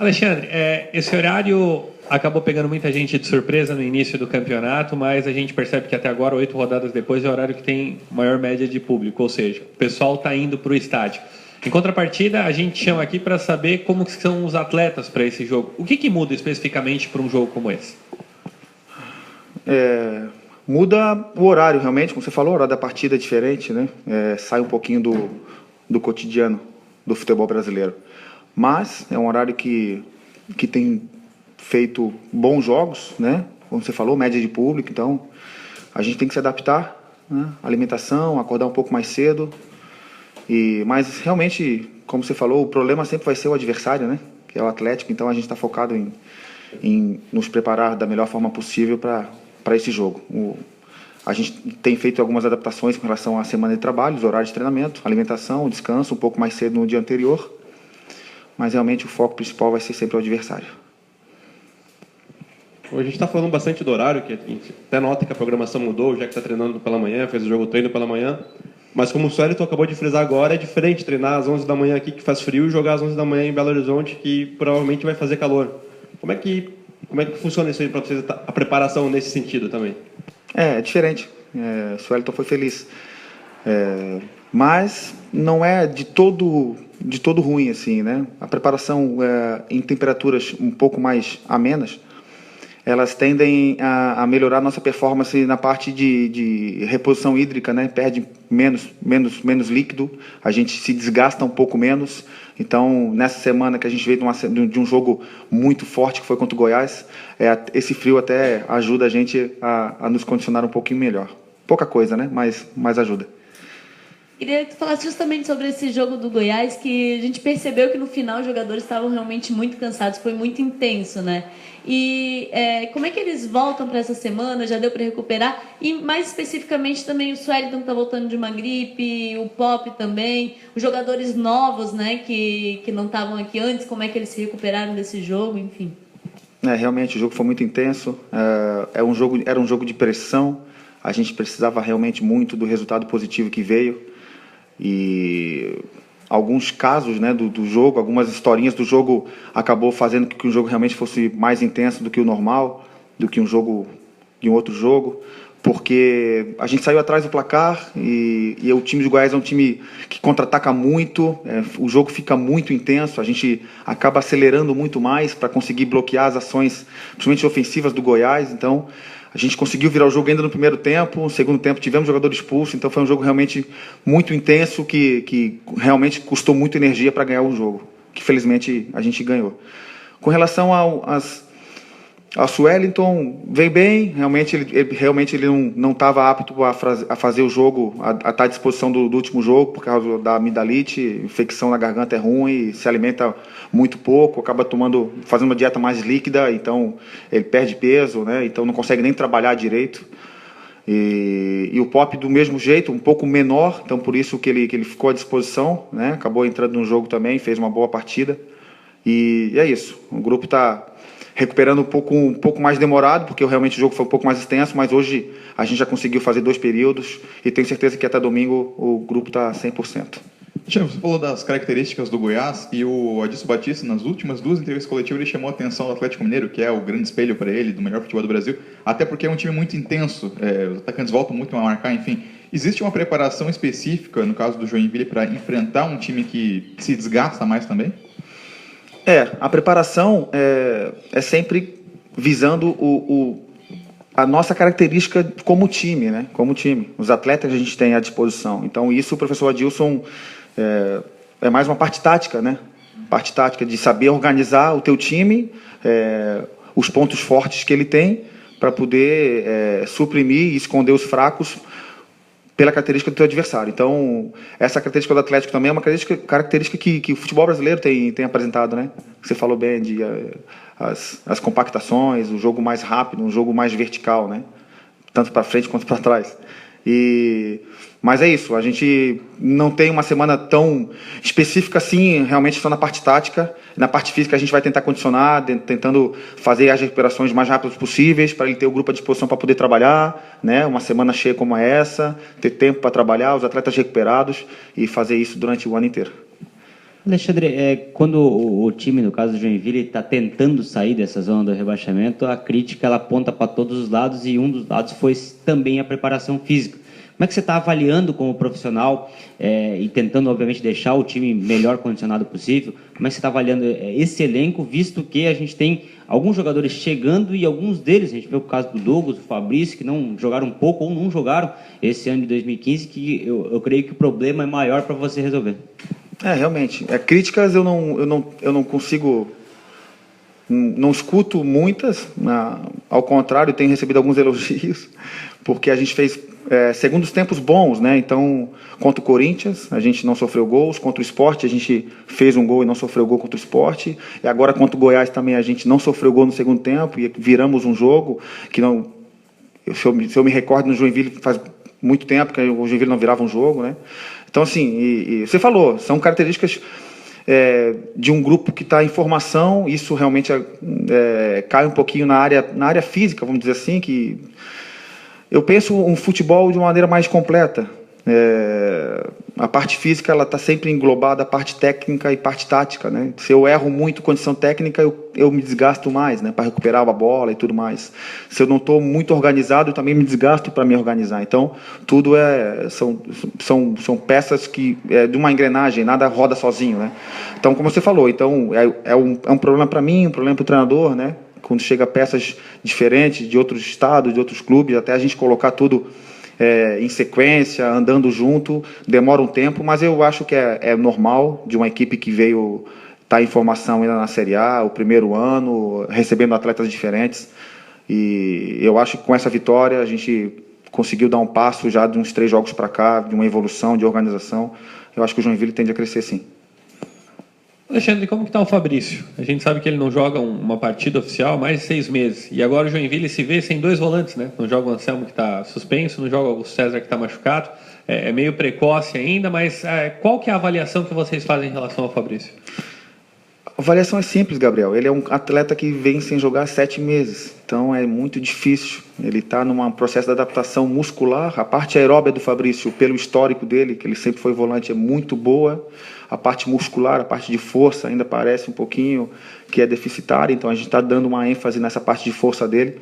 Alexandre, esse horário acabou pegando muita gente de surpresa no início do campeonato, mas a gente percebe que até agora, 8 rodadas depois, é o horário que tem maior média de público, ou seja, o pessoal está indo para o estádio. Em contrapartida, a gente chama aqui para saber como são os atletas para esse jogo. O que muda especificamente para um jogo como esse? Muda o horário, realmente, como você falou, o horário da partida é diferente, né? Sai um pouquinho do cotidiano do futebol brasileiro. Mas é um horário que tem feito bons jogos, né? Como você falou, média de público, então a gente tem que se adaptar, né? Alimentação, acordar um pouco mais cedo. Mas realmente, como você falou, o problema sempre vai ser o adversário, né? Que é o Atlético, então a gente está focado em nos preparar da melhor forma possível para esse jogo. A gente tem feito algumas adaptações com relação à semana de trabalho, os horários de treinamento, alimentação, descanso, um pouco mais cedo no dia anterior, mas realmente o foco principal vai ser sempre o adversário. A gente está falando bastante do horário, que a gente até nota que a programação mudou, já que está treinando pela manhã, fez o jogo treino pela manhã, mas como o Suelton acabou de frisar agora, é diferente treinar às 11 da manhã aqui, que faz frio, e jogar às 11 da manhã em Belo Horizonte, que provavelmente vai fazer calor. Como é que funciona isso aí para vocês, a preparação nesse sentido também? É diferente. O Suelton foi feliz. Mas não é de todo ruim, assim, né? A preparação em temperaturas um pouco mais amenas, elas tendem a melhorar a nossa performance na parte de reposição hídrica, né? Perde menos líquido, a gente se desgasta um pouco menos. Então, nessa semana que a gente veio de um jogo muito forte, que foi contra o Goiás, esse frio até ajuda a gente a nos condicionar um pouquinho melhor. Pouca coisa, né? Mas ajuda. Queria que tu falasse justamente sobre esse jogo do Goiás, que a gente percebeu que no final os jogadores estavam realmente muito cansados, foi muito intenso, né? E como é que eles voltam para essa semana? Já deu para recuperar? E mais especificamente também o Suelton está voltando de uma gripe, o Pop também, os jogadores novos, né, que não estavam aqui antes, como é que eles se recuperaram desse jogo, enfim. Realmente o jogo foi muito intenso, era um jogo de pressão, a gente precisava realmente muito do resultado positivo que veio. E alguns casos, né, do jogo, algumas historinhas do jogo acabou fazendo com que o jogo realmente fosse mais intenso do que o normal, do que de um outro jogo, porque a gente saiu atrás do placar e o time de Goiás é um time que contra-ataca muito, o jogo fica muito intenso, a gente acaba acelerando muito mais para conseguir bloquear as ações, principalmente ofensivas do Goiás. Então a gente conseguiu virar o jogo ainda no primeiro tempo, no segundo tempo tivemos jogador expulso, então foi um jogo realmente muito intenso, que realmente custou muita energia para ganhar o jogo, que felizmente a gente ganhou. Com relação ao Suelton, veio bem, realmente ele não estava apto a fazer o jogo, a estar à disposição do último jogo, por causa da amidalite, infecção na garganta é ruim, se alimenta muito pouco, acaba fazendo uma dieta mais líquida, então ele perde peso, né? Então não consegue nem trabalhar direito. E o Pop do mesmo jeito, um pouco menor, então por isso que ele ficou à disposição, né? Acabou entrando no jogo também, fez uma boa partida. E é isso, o grupo está recuperando um pouco mais demorado, porque realmente o jogo foi um pouco mais extenso, mas hoje a gente já conseguiu fazer 2 períodos e tenho certeza que até domingo o grupo está 100%. Tiago, você falou das características do Goiás e o Adilson Batista, nas últimas 2 entrevistas coletivas, ele chamou a atenção do Atlético Mineiro, que é o grande espelho para ele, do melhor futebol do Brasil, até porque é um time muito intenso, os atacantes voltam muito a marcar, enfim. Existe uma preparação específica, no caso do Joinville, para enfrentar um time que se desgasta mais também? A preparação é sempre visando a nossa característica como time, né? Como time, os atletas que a gente tem à disposição. Então, isso o professor Adilson é mais uma parte tática, né? Parte tática de saber organizar o teu time, os pontos fortes que ele tem, para poder suprimir e esconder os fracos pela característica do teu adversário. Então, essa característica do Atlético também é uma característica que o futebol brasileiro tem apresentado, né? Você falou bem as compactações, o jogo mais rápido, um jogo mais vertical, né? Tanto para frente quanto para trás. Mas é isso, a gente não tem uma semana tão específica assim, realmente só na parte tática. Na parte física a gente vai tentar condicionar, tentando fazer as recuperações mais rápidas possíveis, para ele ter o grupo à disposição para poder trabalhar, né? Uma semana cheia como essa, ter tempo para trabalhar, os atletas recuperados e fazer isso durante o ano inteiro. Alexandre, quando o time, no caso do Joinville, está tentando sair dessa zona do rebaixamento, a crítica ela aponta para todos os lados e um dos lados foi também a preparação física. Como é que você está avaliando como profissional e tentando, obviamente, deixar o time melhor condicionado possível? Como é que você está avaliando esse elenco, visto que a gente tem alguns jogadores chegando e alguns deles, a gente vê o caso do Douglas, do Fabrício, que não jogaram um pouco ou não jogaram esse ano de 2015, que eu creio que o problema é maior para você resolver. Realmente. Críticas eu não consigo, não escuto muitas, ao contrário, tenho recebido alguns elogios, porque a gente fez segundos tempos bons, né? Então, contra o Corinthians, a gente não sofreu gols, contra o Sport, a gente fez um gol e não sofreu gol contra o Sport, e agora contra o Goiás também a gente não sofreu gol no segundo tempo, e viramos um jogo que não... Se eu me recordo, no Joinville faz muito tempo que o Joinville não virava um jogo, né? Então, assim, e você falou, são características de um grupo que está em formação, isso realmente cai um pouquinho na área física, vamos dizer assim, que eu penso um futebol de uma maneira mais completa. A parte física ela está sempre englobada a parte técnica e parte tática, né? Se eu erro muito condição técnica, eu me desgasto mais, né, para recuperar a bola e tudo mais. Se eu não estou muito organizado, eu também me desgasto para me organizar. Então, tudo são peças que de uma engrenagem, nada roda sozinho, né? Então, como você falou, então é um problema para mim, um problema para o treinador, né? Quando chega peças diferentes de outros estados, de outros clubes, até a gente colocar tudo em sequência, andando junto, demora um tempo, mas eu acho que é normal de uma equipe que veio estar em formação ainda na Série A, o primeiro ano, recebendo atletas diferentes, e eu acho que com essa vitória a gente conseguiu dar um passo já de uns 3 jogos para cá, de uma evolução, de organização. Eu acho que o Joinville tende a crescer sim. Alexandre, como que está o Fabrício? A gente sabe que ele não joga uma partida oficial há mais de 6 meses. E agora o Joinville se vê sem 2 volantes, né? Não joga o Anselmo, que está suspenso, não joga o César, que está machucado. É meio precoce ainda, mas qual que é a avaliação que vocês fazem em relação ao Fabrício? A avaliação é simples, Gabriel. Ele é um atleta que vem sem jogar há 7 meses. Então é muito difícil. Ele está num processo de adaptação muscular. A parte aeróbia do Fabrício, pelo histórico dele, que ele sempre foi volante, é muito boa. A parte muscular, a parte de força, ainda parece um pouquinho que é deficitária. Então a gente está dando uma ênfase nessa parte de força dele.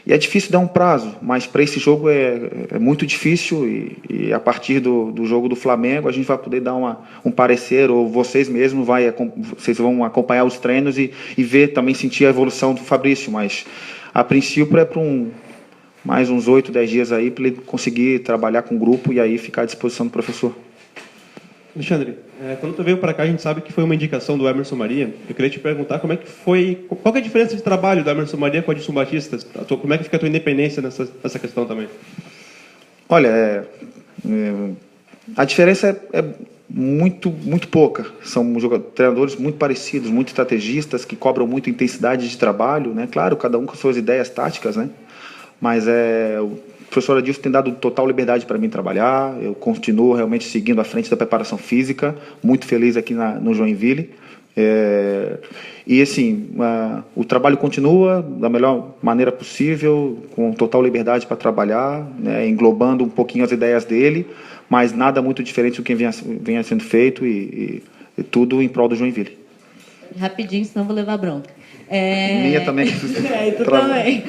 E é difícil dar um prazo, mas para esse jogo é muito difícil e a partir do jogo do Flamengo a gente vai poder dar um parecer, ou vocês mesmos vocês vão acompanhar os treinos e ver, também sentir a evolução do Fabrício, mas a princípio é para mais uns 8, 10 dias aí para ele conseguir trabalhar com o grupo e aí ficar à disposição do professor. Alexandre, quando tu veio para cá, a gente sabe que foi uma indicação do Emerson Maria. Eu queria te perguntar como é que foi, qual que é a diferença de trabalho do Emerson Maria com a Adilson Batista? Como é que fica a tua independência nessa questão também? Olha, a diferença é muito pouca. São treinadores muito parecidos, muito estrategistas, que cobram muito intensidade de trabalho, né? Claro, cada um com suas ideias táticas, né? Mas o professor Adilson tem dado total liberdade para mim trabalhar. Eu continuo realmente seguindo à frente da preparação física, muito feliz aqui no Joinville. E assim, o trabalho continua da melhor maneira possível, com total liberdade para trabalhar, né, englobando um pouquinho as ideias dele, mas nada muito diferente do que venha sendo feito e tudo em prol do Joinville. Rapidinho, senão eu vou levar bronca. Minha também. Tu também.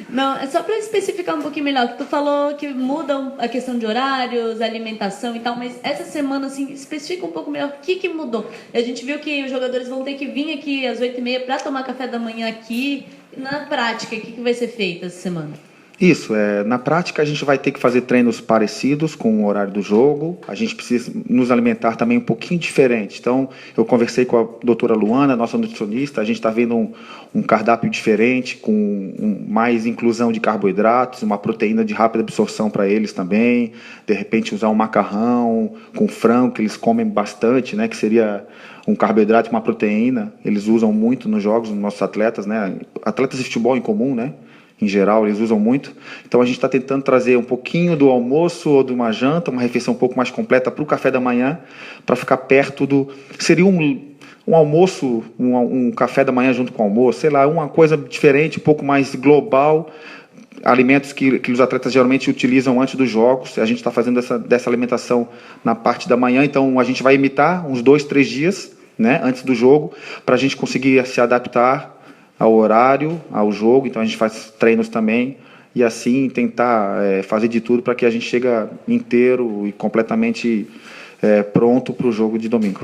Não, é só para especificar um pouquinho melhor, que tu falou que muda a questão de horários, alimentação e tal, mas essa semana, assim, especifica um pouco melhor o que mudou. A gente viu que os jogadores vão ter que vir aqui às 8h30 para tomar café da manhã aqui. Na prática, o que vai ser feito essa semana? Isso, na prática a gente vai ter que fazer treinos parecidos com o horário do jogo, a gente precisa nos alimentar também um pouquinho diferente. Então, eu conversei com a doutora Luana, nossa nutricionista, a gente está vendo um cardápio diferente, com mais inclusão de carboidratos, uma proteína de rápida absorção para eles também, de repente usar um macarrão com frango, que eles comem bastante, né, que seria um carboidrato e uma proteína, eles usam muito nos jogos, nos nossos atletas, né, atletas de futebol em comum, né, em geral, eles usam muito. Então, a gente está tentando trazer um pouquinho do almoço ou de uma janta, uma refeição um pouco mais completa para o café da manhã, para ficar perto do... Seria um almoço, um café da manhã junto com o almoço, sei lá, uma coisa diferente, um pouco mais global, alimentos que os atletas geralmente utilizam antes dos jogos. A gente está fazendo dessa alimentação na parte da manhã, então a gente vai imitar uns 2, 3 dias, né, antes do jogo, para a gente conseguir se adaptar ao horário, ao jogo. Então a gente faz treinos também e assim tentar fazer de tudo para que a gente chegue inteiro e completamente pronto para o jogo de domingo.